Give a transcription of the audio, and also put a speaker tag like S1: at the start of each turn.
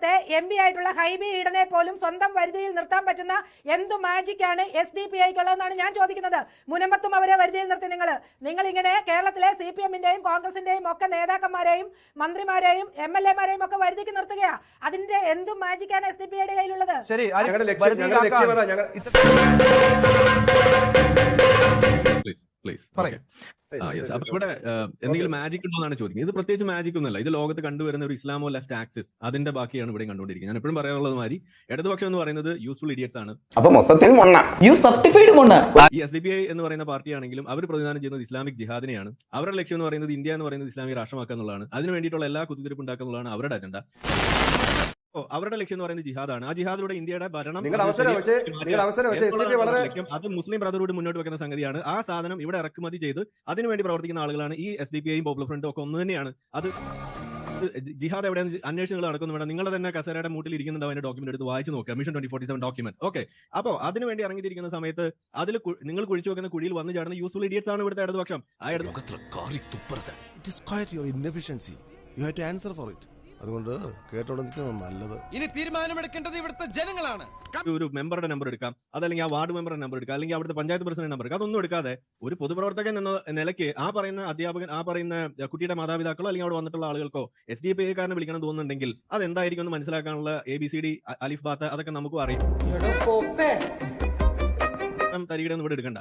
S1: കേരളത്തെ MP ആയിട്ടുള്ള ഹൈബി ഈഡനെ പോലും സ്വന്തം വരുതിയിൽ നിർത്താൻ പറ്റുന്ന എന്തു മാജിക്കാണ് SDPIക്കുള്ളതെന്നാണ് ഞാൻ ചോദിക്കുന്നത്. മുനമ്പത്തും അവരെ വരുതിയിൽ നിർത്തി നിങ്ങൾ ഇങ്ങനെ കേരളത്തിലെ CPMന്റെയും കോൺഗ്രസിന്റെയും ഒക്കെ നേതാക്കന്മാരെയും മന്ത്രിമാരെയും MLAമാരെയും ഒക്കെ വരുതിക്ക് നിർത്തുകയാ. അതിന്റെ എന്തു മാജിക്കാണ് SDPIയുടെ കയ്യിലുള്ളത്?
S2: ശരി,
S3: ഇവിടെ എന്തെങ്കിലും മാജിക് ഉണ്ടോ എന്നാണ് ചോദിക്കുന്നത്. ഇത് പ്രത്യേകിച്ച് മാജിക് ഒന്നുമല്ല. ഇത് ലോകത്ത് കണ്ടുവരുന്ന ഒരു ഇസ്ലാമോ ലെഫ്റ്റ് ആക്സിസ്, അതിന്റെ ബാക്കിയാണ് ഇവിടെ കണ്ടുകൊണ്ടിരിക്കുന്നത്. ഞാൻ എപ്പോഴും പറയാനുള്ളത് മാതിരി ഇടതുപക്ഷം എന്ന് പറയുന്നത് യൂസ്ഫുൾ ഇഡിയറ്റ്സ് ആണ്. ഈ SDPI എന്ന് പറയുന്ന പാർട്ടിയാണെങ്കിലും അവർ പ്രതിദാനം ചെയ്യുന്നത് ഇസ്ലാമിക് ജിഹാദിനെയാണ്. അവരുടെ ലക്ഷ്യം എന്ന് പറയുന്നത് ഇന്ത്യ എന്ന് പറയുന്നത് ഇസ്ലാമിക രാഷ്ട്രമാക്കുക എന്നുള്ളതാണ്. അതിന് വേണ്ടിയിട്ടുള്ള എല്ലാ കുത്തിത്തിരിപ്പ് ഉണ്ടാക്കുക എന്നുള്ളതാണ് അവരുടെ അജണ്ട. അവരുടെ ലക്ഷ്യം എന്ന് പറയുന്നത് ജിഹാദാണ്. ആ ജിഹാദിലൂടെ ഇന്ത്യയുടെ ഭരണം അത് മുസ്ലിം ബ്രദർഹുഡ് മുന്നോട്ട് വെക്കുന്ന സംഗതിയാണ്. ആ സാധനം ഇവിടെ ഇറക്കുമതി ചെയ്ത് അതിനുവേണ്ടി പ്രവർത്തിക്കുന്ന ആളുകളാണ് ഈ SDPIയും പോപ്പുലർ ഫ്രണ്ടും ഒക്കെ ഒന്ന് തന്നെയാണ്. അത് ജിഹാദ് എവിടെയാണ് അന്വേഷണങ്ങൾ നടക്കുന്നു വേണം. നിങ്ങളുടെ തന്നെ കസേരയുടെ മൂട്ടിൽ ഇരിക്കുന്നുണ്ട്, അതിന്റെ ഡോക്യുമെന്റ് എടുത്ത് വായിച്ചു നോക്കുക. Mission 2047 document. ഓക്കെ, അപ്പോൾ അതിനുവേണ്ടി ഇറങ്ങിയിരിക്കുന്ന സമയത്ത് അതിൽ നിങ്ങൾ കുഴിച്ചു വെക്കുന്ന കുഴിയിൽ വന്നു ചാടുന്ന യൂസ്ഫുൾ ഇഡിയറ്റ്സ് ആണ് ഇവിടുത്തെ ഇടതുപക്ഷം.
S4: അതുകൊണ്ട് കേട്ടോണ്ടിരിക്കുന്നത് നല്ലത്.
S2: ഇനി തീരുമാനമെടുക്കേണ്ടത് ഇവിടുത്തെ ജനങ്ങളാണ്.
S3: ഒരു മെമ്പറുടെ നമ്പർ എടുക്കാം, അതല്ലെങ്കിൽ ആ വാർഡ് മെമ്പറുടെ നമ്പർ എടുക്കാം, അല്ലെങ്കിൽ അവിടുത്തെ പഞ്ചായത്ത് പ്രസിഡന്റ് നമ്പർ എടുക്കാം. അതൊന്നും എടുക്കാതെ ഒരു പൊതുപ്രവർത്തകൻ എന്ന നിലയ്ക്ക് ആ പറയുന്ന അധ്യാപകൻ, ആ പറയുന്ന കുട്ടിയുടെ മാതാപിതാക്കളോ അല്ലെങ്കിൽ അവിടെ വന്നിട്ടുള്ള ആളുകൾക്കോ SDPIക്കാരനെ വിളിക്കണം തോന്നുന്നുണ്ടെങ്കിൽ അതെന്തായിരിക്കും എന്ന് മനസ്സിലാക്കാനുള്ള ABCD അലിഫ് ബാത്ത് അതൊക്കെ നമുക്കും അറിയാം. തരികിടൊന്നും ഇവിടെ എടുക്കണ്ട.